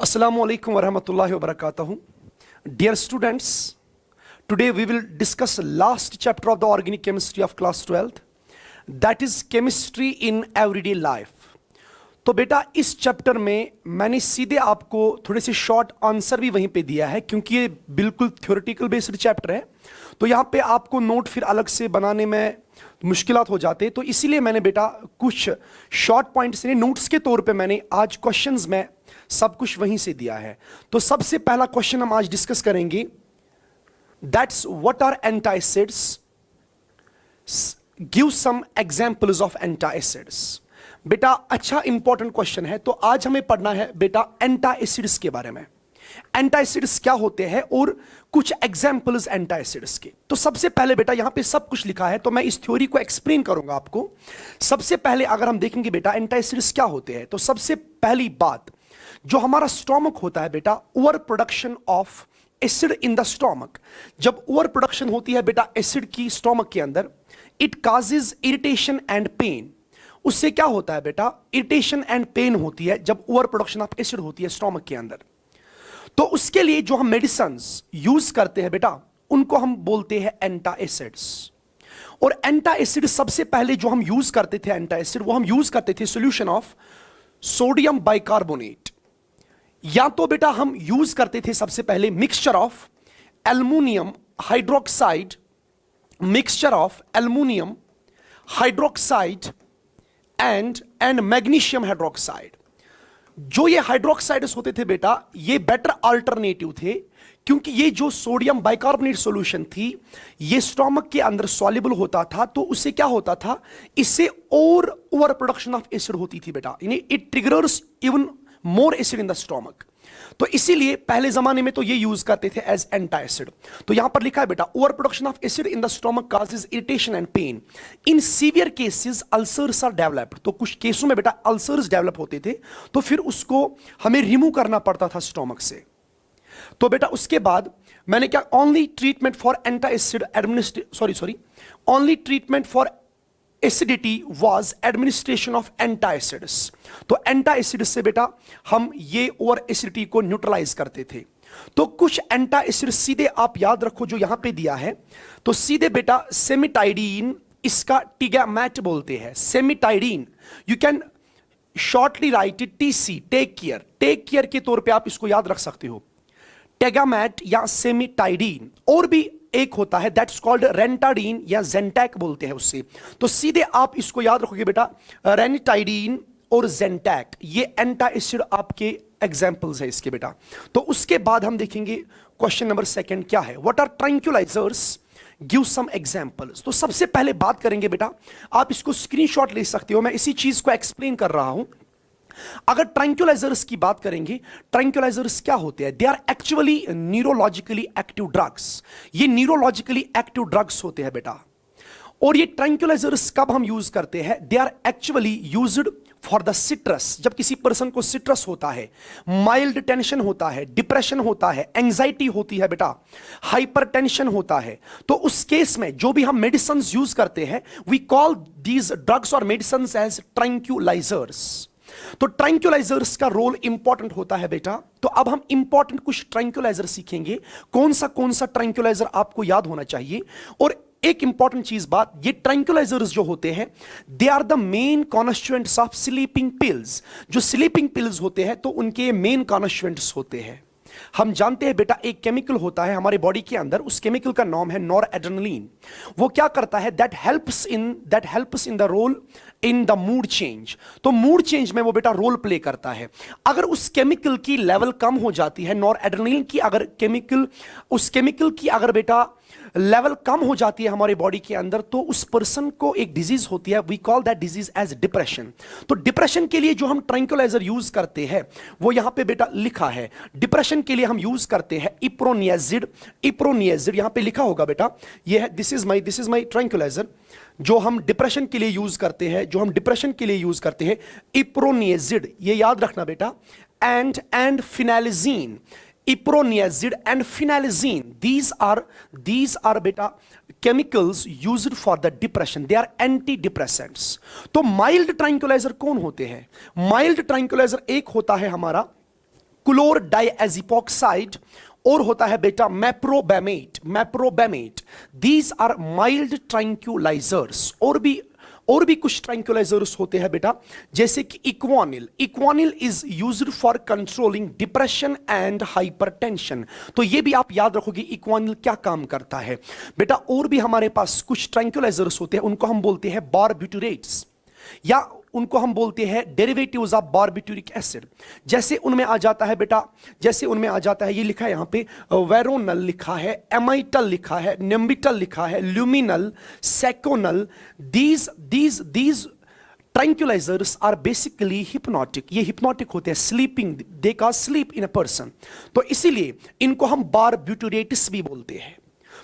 Assalamu alaikum wa rahmatullahi wa barakatuhu. Dear students, today we will discuss last chapter of the organic chemistry of class 12th, that is chemistry in everyday life. तो बेटा इस chapter में मैंने सीधे आपको थोड़े से short answer भी वहीं पे दिया है क्योंकि ये बिल्कुल थ्योरेटिकल बेस्ड चैप्टर है, तो यहाँ पे आपको नोट फिर अलग से बनाने में मुश्किलात हो जाते, तो इसीलिए मैंने बेटा कुछ शॉर्ट पॉइंट्स ने नोट्स के तौर पे मैंने आज क्वेश्चंस में सब कुछ वहीं से दिया है। तो सबसे पहला क्वेश्चन हम आज डिस्कस करेंगे, that's what are antacids, give some examples of antacids. बेटा अच्छा इंपॉर्टेंट क्वेश्चन है, तो आज हमें पढ़ना है बेटा एंटासिड्स के बारे में। एंटासिड्स क्या होते हैं और कुछ एग्जांपल्स एंटासिड्स के। तो सबसे पहले बेटा यहां पे सब कुछ लिखा है, तो मैं इस थ्योरी को एक्सप्लेन करूंगा आपको। सबसे पहले अगर हम देखेंगे बेटा एंटासिड्स क्या होते हैं, तो सबसे पहली बात, जो हमारा स्टोमक होता है बेटा, over production of acid in the stomach. जब ओवर प्रोडक्शन होती है बेटा एसिड की स्टोमक के अंदर, it causes irritation and pain. उससे क्या होता है बेटा, इरिटेशन एंड पेन होती है जब ओवर प्रोडक्शन ऑफ एसिड होती है स्टोमक के अंदर। तो उसके लिए जो हम मेडिसिन यूज करते हैं बेटा, उनको हम बोलते हैं एंटासिड्स। और एंटासिड सबसे पहले जो हम यूज करते थे एंटासिड, वो हम यूज करते थे सॉल्यूशन ऑफ सोडियम बाइकार्बोनेट, या तो बेटा हम यूज करते थे सबसे पहले mixture of aluminium hydroxide, mixture of aluminium hydroxide and magnesium hydroxide. जो ये हाइड्रोक्साइड्स होते थे बेटा, ये बेटर अल्टरनेटिव थे क्योंकि ये जो सोडियम बाइकार्बोनेट सॉल्यूशन थी, ये स्टोमक के अंदर सॉल्युबल होता था, तो उससे क्या होता था, इससे और ओवर प्रोडक्शन ऑफ एसिड होती थी बेटा, यानी it triggers even more acid in the stomach. तो इसीलिए पहले जमाने में तो ये यूज करते थे एज एंटासिड। तो यहां पर लिखा है बेटा, over production of acid in the stomach causes irritation and pain, in severe cases ulcers are developed. तो कुछ केसों में बेटा अल्सर्स डेवलप होते थे, तो फिर उसको हमें रिमूव करना पड़ता था स्टोमक से। तो बेटा उसके बाद मैंने क्या, only treatment for antacid only treatment for acidity was administration of antacids. तो एंटासिड्स से बेटा हम ये ओवर एसिडिटी को न्यूट्रलाइज करते थे। तो कुछ एंटासिड सीधे आप याद रखो जो यहां पे दिया है, तो सीधे बेटा सेमिटाइडीन, इसका टिगामैट बोलते हैं, cimetidine. You can shortly write it TC, take care के तौर पे आप इसको याद रख सकते हो, टेगामैट या सेमिटाइडीन। और भी एक होता है दैट्स कॉल्ड रेंटाडीन या जेंटैक बोलते हैं उससे। तो सीधे आप इसको याद रखोगे बेटा, रेनिटाइडीन और जेंटैक, ये एंटासिड आपके एग्जांपल्स है इसके बेटा। तो उसके बाद हम देखेंगे क्वेश्चन नंबर सेकंड क्या है, what are tranquillisers, give some examples. तो सबसे पहले बात करेंगे बेटा, आप इसको स्क्रीनशॉट ले सकते हो, मैं इसी चीज को एक्सप्लेन कर रहा हूं। अगर ट्रैंक्विलाइजर्स की बात करेंगे, ट्रैंक्विलाइजर्स क्या होते हैं, they are actually neurologically active drugs. ये न्यूरोलॉजिकली एक्टिव ड्रग्स होते हैं बेटा। और ये ट्रैंक्विलाइजर्स कब हम यूज करते हैं, they are actually used for the stress. जब किसी पर्सन को सिट्रस होता है, माइल्ड टेंशन होता है, डिप्रेशन होता है, एंजाइटी होती है बेटा, हाइपरटेंशन होता है, तो उस केस में जो भी हम मेडिसिन यूज करते हैं, वी कॉल दीज ड्रग्स और मेडिसिन एज ट्रैंक्विलाइजर्स। तो ट्रैंक्विलाइजर्स का रोल इंपॉर्टेंट होता है बेटा। तो अब हम इंपॉर्टेंट कुछ ट्रैंक्विलाइजर सीखेंगे, कौन सा ट्रैंक्विलाइजर आपको याद होना चाहिए। और एक इंपॉर्टेंट चीज बात, ये ट्रैंक्विलाइजर्स जो होते हैं, they are the main constituents of sleeping pills. जो स्लीपिंग पिल्स होते हैं तो उनके मेन कॉन्स्टिट्यूएंट्स होते हैं। हम जानते हैं बेटा एक केमिकल होता है हमारे बॉडी के अंदर, उस केमिकल का नाम है नॉरएड्रेनालिन। वो क्या करता है, that helps in the role in the mood change. तो मूड चेंज में वो बेटा रोल प्ले करता है। अगर उस केमिकल की लेवल कम हो जाती है, नॉरएड्रेनालिन की अगर उस केमिकल की अगर बेटा लेवल कम हो जाती है हमारे बॉडी के अंदर, तो उस पर्सन को एक डिजीज होती है, we call that disease as depression. तो डिप्रेशन के लिए जो हम ट्रैंक्विलाइजर यूज करते हैं, वो यहां पे बेटा लिखा है, डिप्रेशन के लिए हम यूज करते हैं इप्रोनियाजिड। यहां पे लिखा होगा बेटा, ये है, दिस इज माई ट्रैंक्विलाइजर जो हम डिप्रेशन के लिए यूज करते हैं, इप्रोनियाजिड, ये याद रखना बेटा। एंड फिनालिजीन, इप्रोनियाजिड एंड फिनालिजीन, these are बेटा chemicals used for the depression, they are antidepressants। तो माइल्ड ट्रैंक्विलाइजर कौन होते हैं, माइल्ड ट्रैंक्विलाइजर एक होता है हमारा क्लोरडाइएजिपोक्साइड और होता है बेटा meprobamate. These are mild tranquilizers. और भी कुछ ट्रैंक्यूलाइजर्स होते हैं बेटा, जैसे कि Equanil is used for controlling depression and hypertension. तो ये भी आप याद रखोगे इक्वानिल क्या काम करता है बेटा। और भी हमारे पास कुछ ट्रैंक्यूलाइजर्स होते हैं, उनको हम बोलते हैं बारबिटुरेट्स या उनको हम बोलते हैं डेरिवेटिव्स ऑफ बारबिटूरिक एसिड। जैसे उनमें आ जाता है बेटा, जैसे उनमें आ जाता है, ये लिखा है यहां पे वेरोनल लिखा है, एमाइटल लिखा है, निम्बिटल लिखा है, Luminal, Seconal. These tranquilizers are basically hypnotic. ये हिप्नोटिक होते हैं, sleeping, they cause sleep in a person. तो इसीलिए इनको हम बारबिटूरेट्स भी बोलते हैं।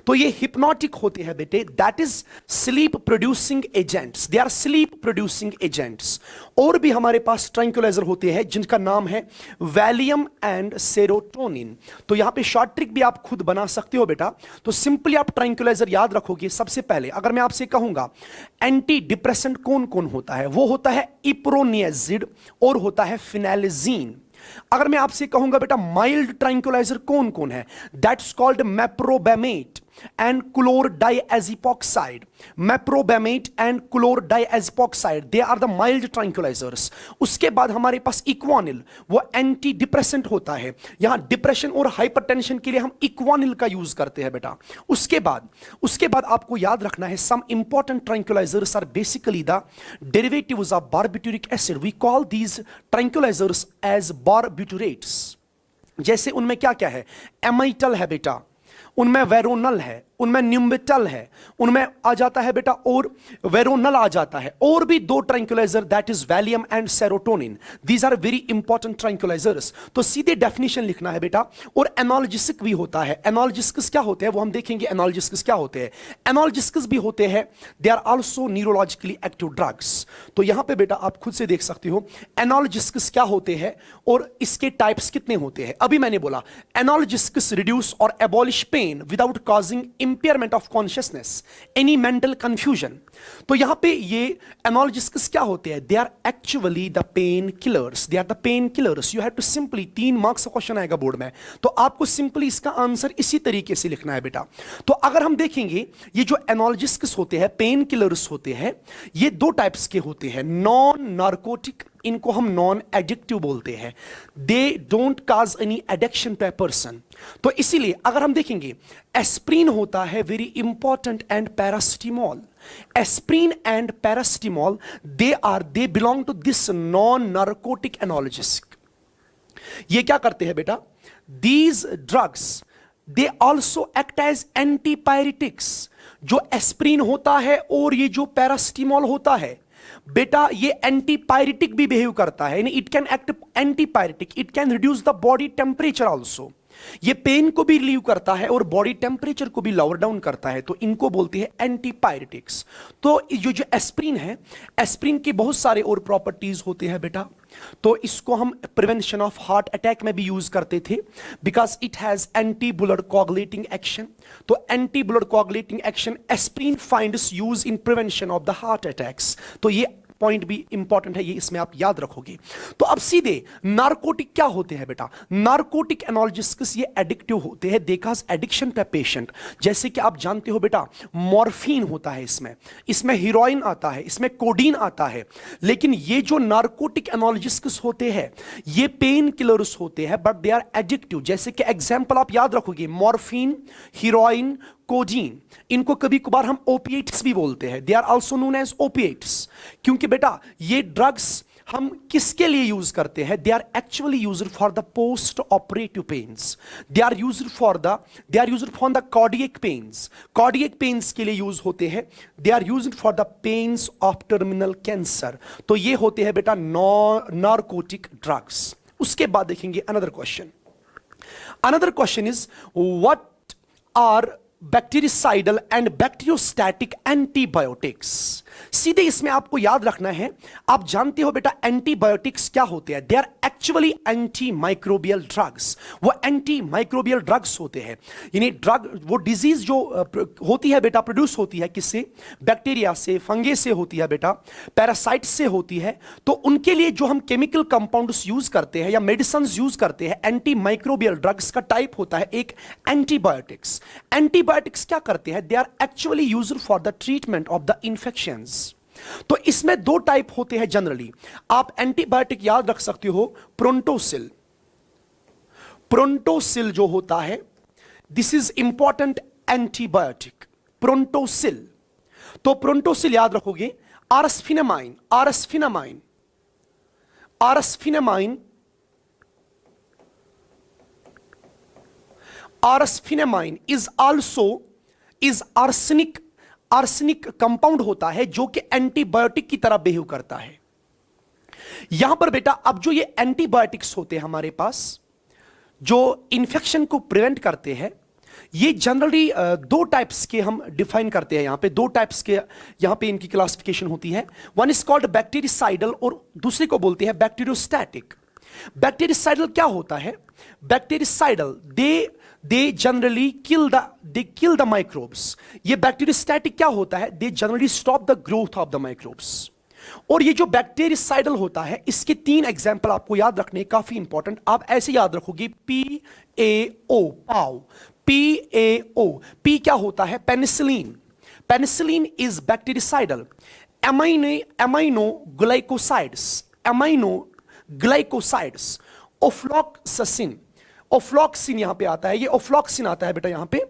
तो ये हिप्नोटिक होते हैं बेटे, that is sleep producing agents, they are sleep producing agents. और भी हमारे पास ट्रैंक्यूलाइजर होते हैं जिनका नाम है वैलियम एंड सेरोटोनिन। तो यहां पे शॉर्ट ट्रिक भी आप खुद बना सकते हो बेटा। तो सिंपली आप ट्रैंक्यूलाइजर याद रखोगे। सबसे पहले अगर मैं आपसे कहूंगा एंटी डिप्रेसेंट कौन कौन होता है, वो होता है इप्रोनियाजिड और होता है फिनाइलजीन। अगर मैं आपसे कहूंगा बेटा माइल्ड ट्रैंक्यूलाइजर कौन कौन है, that's called meprobamate and chlordiazepoxide. Meprobamate and chlordiazepoxide, they are the mild tranquilizers. उसके बाद हमारे पास इक्वानिल, वो एंटी डिप्रेसेंट होता है। यहां डिप्रेशन और हाइपरटेंशन के लिए हम इक्वानिल का यूज करते हैं बेटा। उसके बाद आपको याद रखना है some important tranquilizers are basically the derivatives of barbituric acid. We call these tranquilizers as barbiturates. जैसे उनमें क्या क्या है, एमाइटल है बेटा, उनमें वेरोनल है, उनमें निम्बिटल है, उनमें आ जाता है बेटा और वेरोनल आ जाता है। और भी दो tranquilizer that is Valium and serotonin. These are very important tranquilizers. तो सीधे डेफिनेशन लिखना है बेटा। और एनाल्जेसिक भी होता है। एनाल्जेसिक्स क्या होते हैं वो हम देखेंगे। एनाल्जेसिक्स क्या होते हैं, एनाल्जेसिक्स भी होते हैं, they are also neurologically active drugs. तो यहां पे बेटा आप खुद से देख सकते हो एनाल्जेसिक्स क्या होते हैं और इसके टाइप्स कितने होते हैं। अभी मैंने बोला एनाल्जेसिक्स रिड्यूस और abolish pain without causing impairment of consciousness, any mental confusion। तो यहां पे ये एनाल्जेसिक्स क्या होते हैं, they are actually the pain killers, they are the pain killers। you have to simply 3 marks का क्वेश्चन आएगा बोर्ड में, तो आपको सिंपली इसका आंसर इसी तरीके से लिखना है बेटा। तो अगर हम देखेंगे ये जो एनाल्जेसिक्स होते हैं, पेन किलर्स होते हैं, ये 2 टाइप्स के होते हैं। नॉन नार्कोटिक, इनको हम नॉन एडिक्टिव बोलते हैं, they don't cause any addiction to a person. तो इसीलिए अगर हम देखेंगे एस्प्रिन होता है very important and paracetamol. Aspirin and paracetamol they belong to this non narcotic analgesic. ये क्या करते हैं बेटा, these drugs they also act as antipyretics. जो एस्प्रिन होता है और ये जो पैरास्टिमोल होता है बेटा, ये एंटीपायरेटिक भी बिहेव करता है। It can act antipyretic, it can reduce the body temperature also. ये पेन को भी रिलीव करता है और बॉडी टेम्परेचर को भी लोअर डाउन करता है। तो इनको बोलते हैं एंटीपायरेटिक्स। तो ये जो एस्प्रिन है, एस्प्रिन के बहुत सारे और प्रॉपर्टीज होते हैं बेटा। तो इसको हम प्रिवेंशन ऑफ हार्ट अटैक में भी यूज करते थे, because it has anti blood coagulating action. तो anti blood coagulating action aspirin finds use in prevention of the heart attacks. तो ये पॉइंट भी इंपॉर्टेंट है, ये इसमें आप याद रखोगे। तो अब सीधे नार्कोटिक क्या होते हैं बेटा, नार्कोटिक एनाल्जेसिक्स ये एडिक्टिव होते हैं, they cause addiction to patient. जैसे कि आप जानते हो बेटा मॉर्फिन होता है, इसमें हीरोइन आता है, इसमें कोडीन आता है। लेकिन ये जो नार्कोटिक एनाल्जेसिक्स होते हैं ये पेन किलर्स होते हैं, बट दे आर एडिक्टिव। जैसे कि एग्जांपल आप याद रखोगे मॉर्फिन, हीरोइन, कोजीन, इनको कभी कभार हम ओपिएट्स भी बोलते हैं। They are also known as opiates. क्योंकि बेटा ये ड्रग्स हम किसके लिए यूज करते हैं, they are actually used for the post operative pains. They are used for the cardiac pains. Cardiac pains के लिए यूज होते हैं। They are used for the pains of terminal cancer. तो ये होते हैं बेटा नार्कोटिक ड्रग्स। उसके बाद देखेंगे another question is what are bactericidal and bacteriostatic antibiotics. सीधे इसमें आपको याद रखना है, आप जानते हो बेटा एंटीबायोटिक्स क्या होते हैं? They are actually anti microbial drugs. वो एंटी माइक्रोबियल ड्रग्स होते हैं, यानी ड्रग, वो डिजीज जो होती है बेटा, प्रोड्यूस होती है किससे? बैक्टीरिया से, फंगे से होती है बेटा, पैरासाइट से होती है। तो उनके लिए जो हम केमिकल कंपाउंड्स यूज करते हैं या मेडिसिन यूज करते हैं, एंटी माइक्रोबियल ड्रग्स का टाइप होता है एक एंटीबायोटिक्स। एंटीबायोटिक्स क्या करते हैं? They are actually used for the treatment of the infections. तो इसमें दो टाइप होते हैं जनरली। आप एंटीबायोटिक याद रख सकते हो, प्रोंटोसिल। प्रोंटोसिल जो होता है, this is important antibiotic, prontosil. तो प्रोंटोसिल याद रखोगे। Arsphenamine, arsphenamine, arsphenamine, arsphenamine is also is arsenic, arsenic compound होता है जो कि एंटीबायोटिक की तरह बिहेव करता है। यहां पर बेटा अब जो ये एंटीबायोटिक्स होते हैं हमारे पास, जो इन्फेक्शन को प्रिवेंट करते हैं, ये जनरली दो टाइप्स के हम डिफाइन करते हैं। यहां पे दो टाइप्स के यहां पे इनकी क्लासिफिकेशन होती है। वन इज कॉल्ड बैक्टीरिसाइडल और दूसरे को बोलते हैं बैक्टीरियोस्टैटिक। बैक्टीरिसाइडल क्या होता है? Bactericidal they generally kill the microbes. ये बैक्टीरियोस्टैटिक क्या होता है? They generally stop the growth of the microbes. और ये जो बैक्टीरिसाइडल होता है, इसके तीन एग्जाम्पल आपको याद रखने, काफी इंपॉर्टेंट। आप ऐसे याद रखोगे, PAO, पाओ, PAO। पी क्या होता है? Penicillin. Penicillin is bactericidal. Amino glycosides, amino glycosides. Ofloxacin, ofloxacin यहां पे आता है, ये ओफ्लॉक्सिन आता है बेटा यहां पे।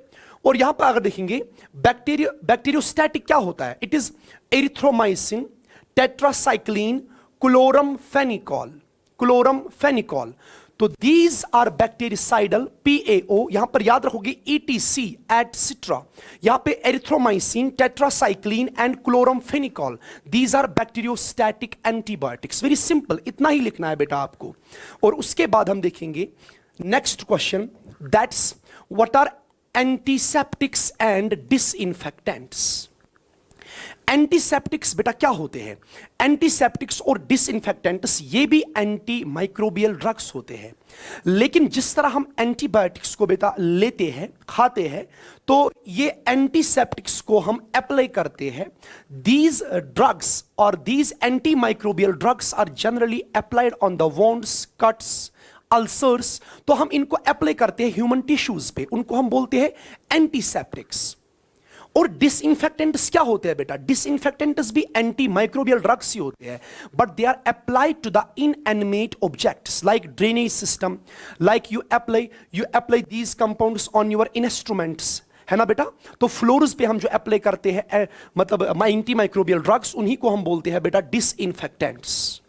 और यहां पर अगर देखेंगे बैक्टीरियोस्टैटिक क्या होता है? It is erythromycin, tetracycline, chloramphenicol, chloramphenicol. तो दीज आर बैक्टीरिसाइडल, PAO। यहां पर याद रखोगे ETC, एटसिट्रा। यहां पे erythromycin, tetracycline and chloramphenicol. These are bacteriostatic antibiotics. Very simple, इतना ही लिखना है बेटा आपको। और उसके बाद हम देखेंगे next question, that's what are antiseptics and disinfectants. Antiseptics बेटा क्या होते हैं? एंटीसेप्टिक्स और डिसइंफेक्टेंट्स ये भी एंटी माइक्रोबियल ड्रग्स होते हैं। लेकिन जिस तरह हम एंटीबायोटिक्स को बेटा लेते हैं, खाते हैं, तो ये एंटीसेप्टिक्स को हम अप्लाई करते हैं। दीज ड्रग्स और these anti microbial drugs are generally applied on the wounds, cuts, ulcers. तो हम इनको अप्लाई करते हैं ह्यूमन टिश्यूज पे, उनको हम बोलते हैं एंटीसेप्टिक्स। और डिसइंफेक्टेंट्स क्या होते हैं बेटा? डिसइंफेक्टेंट्स भी एंटी माइक्रोबियल ड्रग्स ही होते हैं, but they are applied to the inanimate objects like drainage system, like you apply these compounds on your instruments, है ना बेटा? तो फ्लोर्स पे हम जो अप्लाई करते हैं मतलब एंटी माइक्रोबियल ड्रग्स, उन्हीं को हम बोलते हैं बेटा डिसइंफेक्टेंट्स।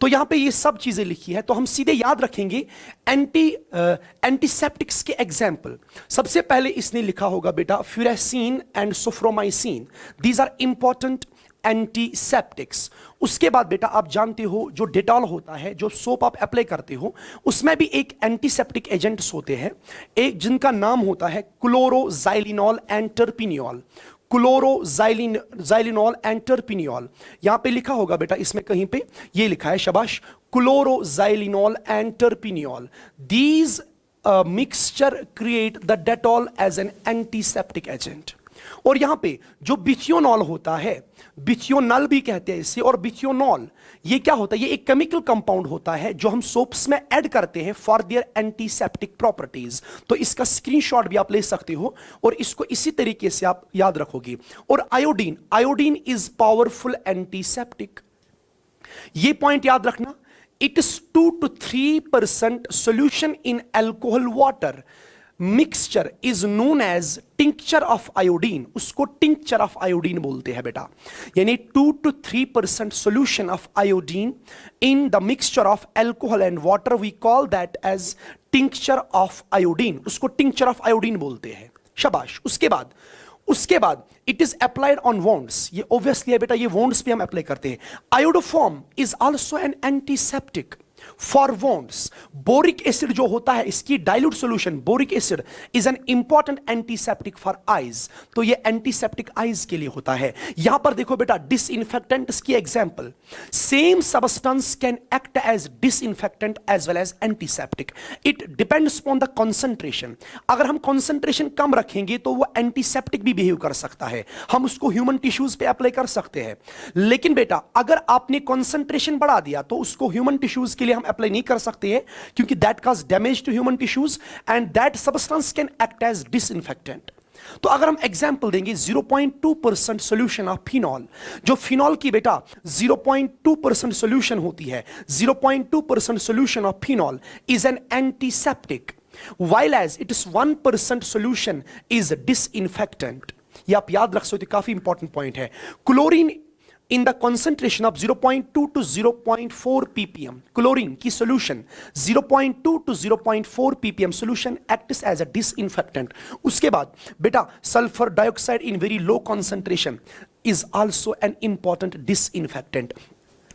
तो यहां पे ये सब चीजें लिखी है, तो हम सीधे याद रखेंगे एंटीसेप्टिक्स के एग्जाम्पल। सबसे पहले इसने लिखा होगा बेटा Furacin and Soframycin, these are important antiseptics. उसके बाद बेटा आप जानते हो जो डेटॉल होता है, जो सोप आप अप्लाई करते हो, उसमें भी एक एंटीसेप्टिक एजेंट्स होते हैं, एक जिनका नाम होता है chloroxylenol and terpineol. Chloroxylenol and terpineol, यहां पे लिखा होगा बेटा, इसमें कहीं पे ये लिखा है, शाबाश, chloroxylenol and terpineol. These mixture create the Dettol as an antiseptic agent. और यहां पे जो बिथियोनॉल होता है, बिथियोनल भी कहते हैं इसे, और बिथियोनॉल ये क्या होता है? ये एक केमिकल कंपाउंड होता है जो हम सोप्स में ऐड करते हैं फॉर देयर एंटीसेप्टिक प्रॉपर्टीज। तो इसका स्क्रीनशॉट भी आप ले सकते हो और इसको इसी तरीके से आप याद रखोगे। और iodine, iodine is powerful antiseptic. ये पॉइंट याद रखना, it is 2 to 3% solution in alcohol water mixture is known as tincture of iodine. उसको टिंक्चर ऑफ आयोडीन बोलते हैं बेटा, यानी 2 to 3% solution of iodine in the mixture of alcohol and water, we call that as tincture of iodine. उसको tincture of iodine बोलते हैं, शाबाश। उसके बाद इट इज अप्लाइड ऑन वोंड्स, ये ऑब्वियसली है बेटा, ये वोंड्स पे हम अप्लाई करते हैं। Iodoform is also N antiseptic. For wands, boric acid जो होता है इसकी dilute solution boric acid is an important antiseptic for eyes. तो ये एंटीसेप्टिक आईज के लिए होता है। यहां पर देखो बेटा डिसइंफेक्टेंट्स की example, same substance can act as disinfectant as well as antiseptic, it depends upon the concentration. अगर हम कंसंट्रेशन कम रखेंगे तो वो एंटीसेप्टिक भी बिहेव कर सकता है, हम उसको ह्यूमन टिश्यूज पे अप्लाई कर सकते हैं। लेकिन बेटा अगर आपने कंसंट्रेशन बढ़ा दिया तो उसको ह्यूमन टिश्यूज के लिए हम अप्लाई नहीं कर सकते हैं, क्योंकि that cause damage to human tissues and that substance can act as disinfectant. तो अगर हम एग्जांपल देंगे 0.2% सॉल्यूशन ऑफ फिनॉल, जो फिनॉल की बेटा 0.2% सॉल्यूशन होती है, 0.2% solution of phenol is an antiseptic while as it is 1% solution is disinfectant। ये आप याद रख सकते हो, काफी इंपॉर्टेंट पॉइंट है। Chlorine in the concentration of 0.2 to 0.4 ppm, chlorine की solution 0.2 to 0.4 ppm solution acts as a disinfectant. उसके बाद बेटा sulphur dioxide in very low concentration is also an important disinfectant.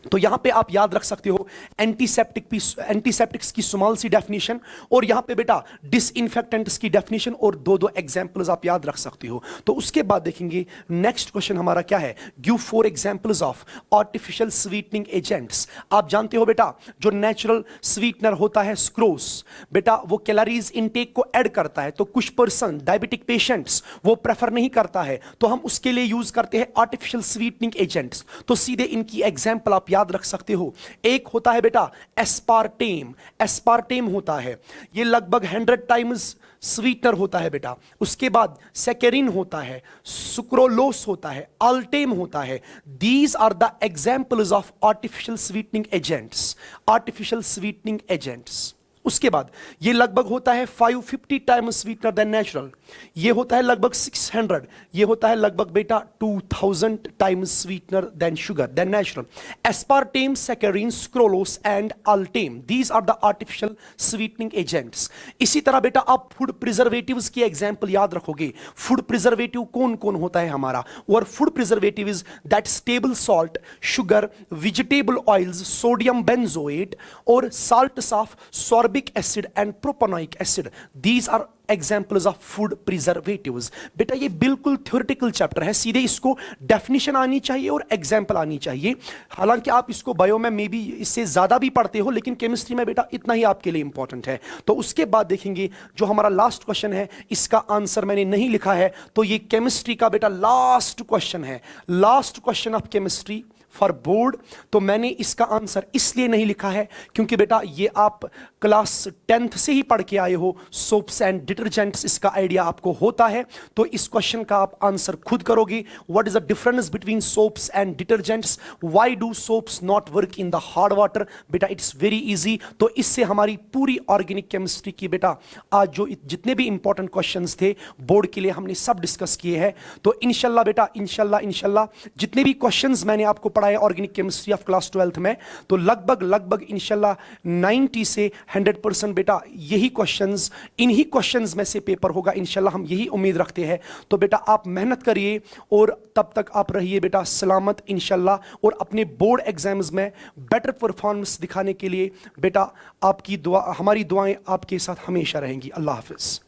तो यहां पे आप याद रख सकते हो एंटीसेप्टिक्स की स्मॉल सी डेफिनेशन और यहां पे बेटा डिसइंफेक्टेंट्स की डेफिनेशन और दो एग्जांपल्स आप याद रख सकते हो। तो उसके बाद देखेंगे नेक्स्ट क्वेश्चन हमारा क्या है, give 4 examples of artificial sweetening agents. आप जानते हो बेटा जो नेचुरल स्वीटनर होता है स्क्रोस, बेटा वो कैलोरीज इनटेक को ऐड करता है, तो कुछ पर्सन डायबिटिक पेशेंट्स वो प्रेफर नहीं करता है, तो हम उसके लिए यूज करते हैं आर्टिफिशियल स्वीटनिंग एजेंट्स। तो सीधे इनकी एग्जांपल आप याद रख सकते हो। एक होता है बेटा एस्पार्टेम, एस्पार्टेम होता है, ये लगभग 100 टाइम्स स्वीटनर होता है बेटा। उसके बाद सेकेरिन होता है, सुक्रोलोस होता है, अल्टेम होता है। These are the examples of artificial sweetening agents, artificial sweetening agents. उसके बाद ये लगभग होता है 550 टाइम्स स्वीटनर देन नेचुरल, ये होता है लगभग 600, ये होता है लगभग बेटा 2000 times sweetener than sugar than natural. Aspartame, saccharin, sucralose and alitame, these are the artificial sweetening agents. इसी तरह बेटा आप फूड प्रिजर्वेटिव्स की एग्जांपल याद रखोगे। फूड प्रिजर्वेटिव कौन कौन होता है हमारा, और food preservative is that stable salt, sugar, vegetable oils, sodium benzoate और salts of sorbic acid and propanoic acid, these are examples of food preservatives. बेटा ये बिल्कुल थ्योरेटिकल चैप्टर है, सीधे इसको डेफिनेशन आनी चाहिए और एग्जाम्पल आनी चाहिए। हालांकि आप इसको बायो में मे बी इससे ज्यादा भी पढ़ते हो, लेकिन केमिस्ट्री में बेटा इतना ही आपके लिए इंपॉर्टेंट है। तो उसके बाद देखेंगे जो हमारा लास्ट क्वेश्चन है, इसका आंसर मैंने नहीं लिखा है, तो ये केमिस्ट्री का बेटा लास्ट क्वेश्चन है, last question of chemistry for board. तो मैंने इसका आंसर इसलिए नहीं लिखा है क्योंकि बेटा ये आप क्लास 10th से ही पढ़ के आए हो, सोप्स एंड डिटर्जेंट्स, इसका आइडिया आपको होता है। तो इस क्वेश्चन का आप आंसर खुद करोगे। What is the difference between soaps and detergents, why do soaps not work in the hard water, बेटा इट्स वेरी इजी। तो इससे हमारी पूरी ऑर्गेनिक केमिस्ट्री की बेटा आज जो जितने भी इंपॉर्टेंट क्वेश्चंस थे बोर्ड के लिए हमने सब डिस्कस किए हैं। तो इंशाल्लाह बेटा इंशाल्लाह जितने भी क्वेश्चंस मैंने आपको पढ़ाए organic chemistry of class 12th में, तो लगभग इंशाल्लाह 90 से 100% बेटा यही क्वेश्चंस, इन्हीं क्वेश्चंस में से पेपर होगा इंशाल्लाह, हम यही उम्मीद रखते हैं। तो बेटा आप मेहनत करिए और तब तक आप रहिए बेटा सलामत इंशाल्लाह, और अपने बोर्ड एग्जाम्स में बेटर परफॉर्मेंस दिखाने के लिए बेटा आपकी दुआ, हमारी दुआएं आपके साथ हमेशा रहेंगी। अल्लाह हाफिज।